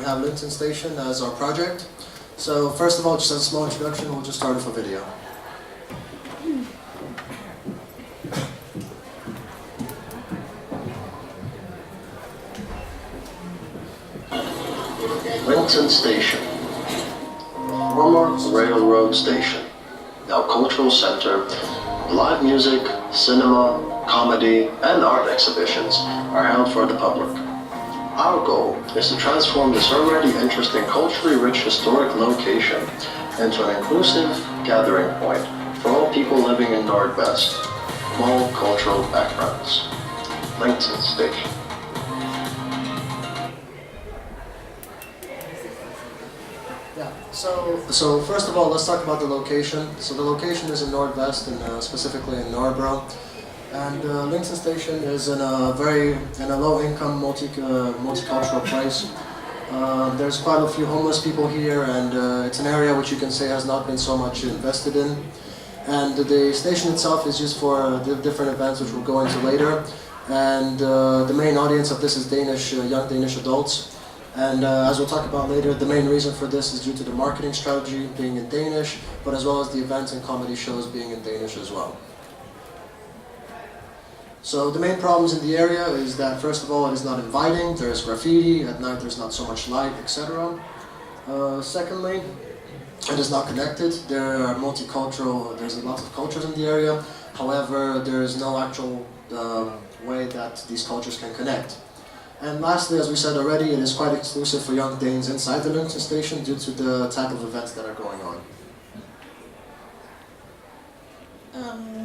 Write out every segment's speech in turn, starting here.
we have Linton Station as our project. So first of all, just as a small introduction, we'll just start with a video. Linton Station, former railroad station, now cultural center. Live music, cinema, comedy, and art exhibitions are held for the public. Our goal is to transform this already interesting, culturally rich historic location into an inclusive gathering point for all people living in Nordwest, from all cultural backgrounds. Linton Station. So first of all, let's talk about the location. So the location is in Nordwest, and specifically in Norbro. And Linton Station is in a low-income, multicultural place. There's quite a few homeless people here, and it's an area which you can say has not been so much invested in. And the station itself is used for different events, which we'll go into later. And the main audience of this is young Danish adults. And as we'll talk about later, the main reason for this is due to the marketing strategy being in Danish, but as well as the events and comedy shows being in Danish as well. So the main problems in the area is that, first of all, it is not inviting, there's graffiti, at night there's not so much light, etc. Secondly, it is not connected. There are multicultural, there's a lot of cultures in the area, however, there is no actual way that these cultures can connect. And lastly, as we said already, it is quite exclusive for young Danes inside the Linton Station due to the type of events that are going on.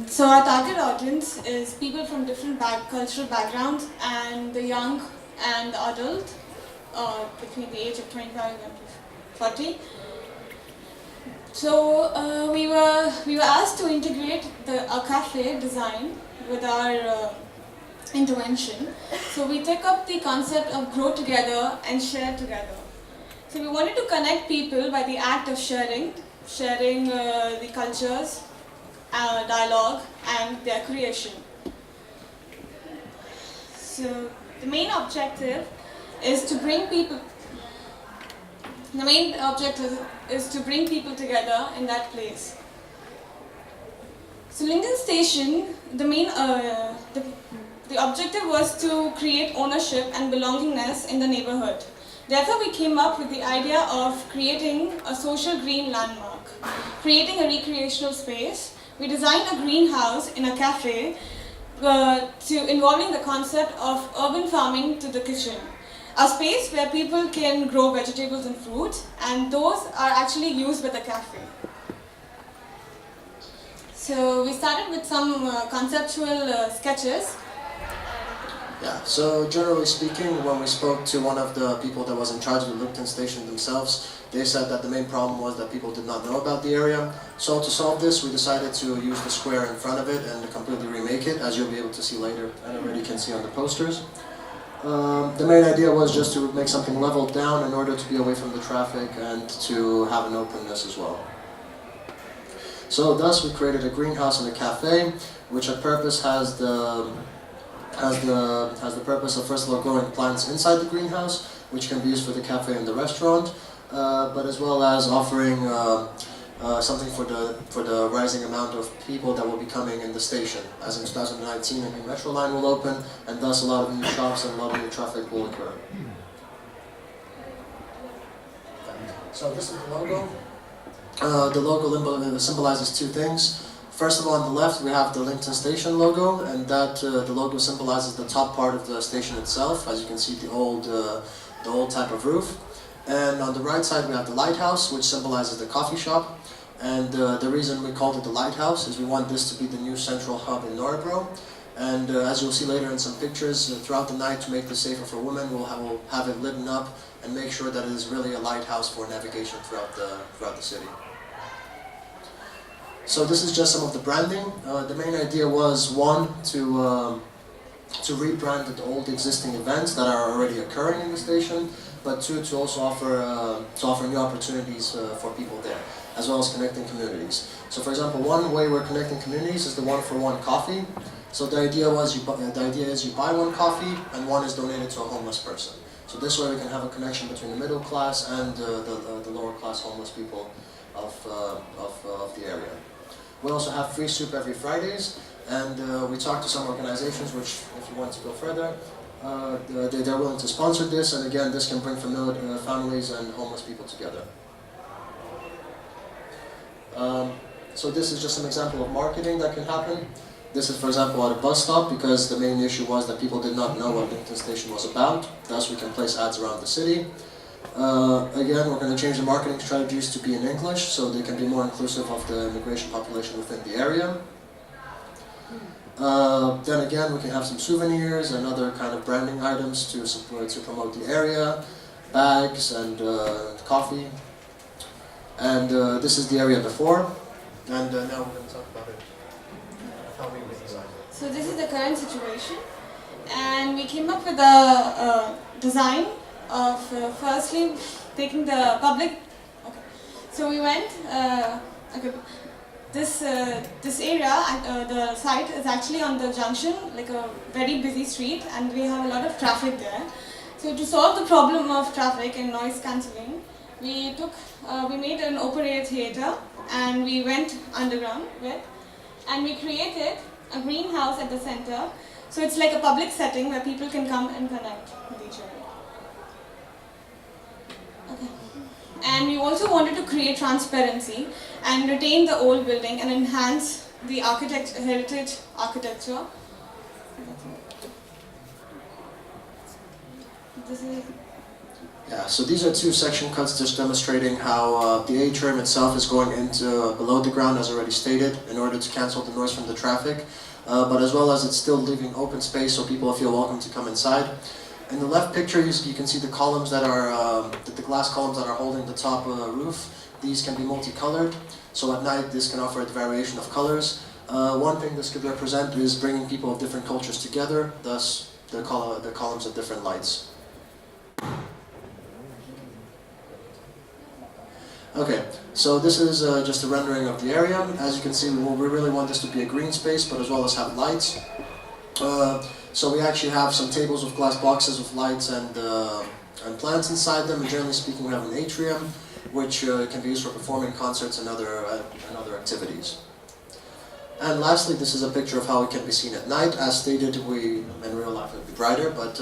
So our target audience is people from different cultural backgrounds, and the young and the adult, between the age of 25 and 40. So we were asked to integrate our cafe design with our intervention. So we took up the concept of grow together and share together. So we wanted to connect people by the act of sharing the cultures, dialogue, and their creation. So the main objective is to bring people. The main objective is to bring people together in that place. So Linton Station, the objective was to create ownership and belongingness in the neighborhood. Therefore, we came up with the idea of creating a social green landmark, creating a recreational space. We designed a greenhouse in a cafe involving the concept of urban farming to the kitchen. A space where people can grow vegetables and fruits, and those are actually used by the cafe. So we started with some conceptual sketches. Yeah, so generally speaking, when we spoke to one of the people that was in charge of the Linton Station themselves, they said that the main problem was that people did not know about the area. So to solve this, we decided to use the square in front of it and completely remake it, as you'll be able to see later and already can see on the posters. The main idea was just to make something leveled down in order to be away from the traffic and to have an openness as well. So thus we created a greenhouse and a cafe, which at purpose has the purpose of, first of all, growing plants inside the greenhouse, which can be used for the cafe and the restaurant, but as well as offering something for the rising amount of people that will be coming in the station. As in 2019, a new metro line will open, and thus a lot of new shops and a lot of new traffic will occur. So this is the logo. The logo symbolizes two things. First of all, on the left we have the Linton Station logo, and the logo symbolizes the top part of the station itself. As you can see, the old type of roof. And on the right side we have the lighthouse, which symbolizes the coffee shop. And the reason we called it the lighthouse is we want this to be the new central hub in Norbro. And as you'll see later in some pictures, throughout the night, to make this safer for women, we'll have it lit up and make sure that it is really a lighthouse for navigation throughout the city. So this is just some of the branding. The main idea was, one, to rebrand the old existing events that are already occurring in the station, but two, to also offer new opportunities for people there, as well as connecting communities. So for example, one way we're connecting communities is the 1-for-1 coffee. So the idea is you buy one coffee and one is donated to a homeless person. So this way we can have a connection between the middle class and the lower class homeless people of the area. We also have free soup every Fridays, and we talked to some organizations which, if you want to go further, they're willing to sponsor this, and again, this can bring families and homeless people together. So this is just an example of marketing that can happen. This is, for example, at a bus stop, because the main issue was that people did not know what Lincoln Station was about. Thus, we can place ads around the city. Again, we're going to change the marketing strategies to be in English, so they can be more inclusive of the immigration population within the area. Then again, we can have some souvenirs and other kind of branding items to promote the area, bags and coffee. And this is the area before, and now we're going to talk about it. How we design it. So this is the current situation, and we came up with a design of firstly taking the public. Okay, so we went. Okay, this area, the site is actually on the junction, like a very busy street, and we have a lot of traffic there. So to solve the problem of traffic and noise cancelling, we made an open-air theatre, and we went underground with, and we created a greenhouse at the center. So it's like a public setting where people can come and connect with each other. Okay. And we also wanted to create transparency and retain the old building and enhance the heritage architecture. This is. Yeah, so these are two section cuts just demonstrating how the atrium itself is going into below the ground, as already stated, in order to cancel the noise from the traffic, but as well as it's still leaving open space so people feel welcome to come inside. In the left picture, you can see the columns that are, the glass columns that are holding the top roof. These can be multicolored, so at night this can offer a variation of colors. One thing this could represent is bringing people of different cultures together, thus the columns of different lights. Okay, so this is just a rendering of the area. As you can see, we really want this to be a green space, but as well as have lights. So we actually have some tables with glass boxes with lights and plants inside them. And generally speaking, we have an atrium, which can be used for performing concerts and other activities. And lastly, this is a picture of how it can be seen at night. As stated, in real life it would be brighter, but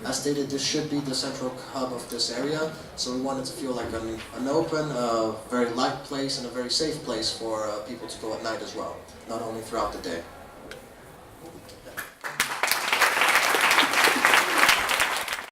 as stated, this should be the central hub of this area. So we want it to feel like an open, very light place and a very safe place for people to go at night as well, not only throughout the day.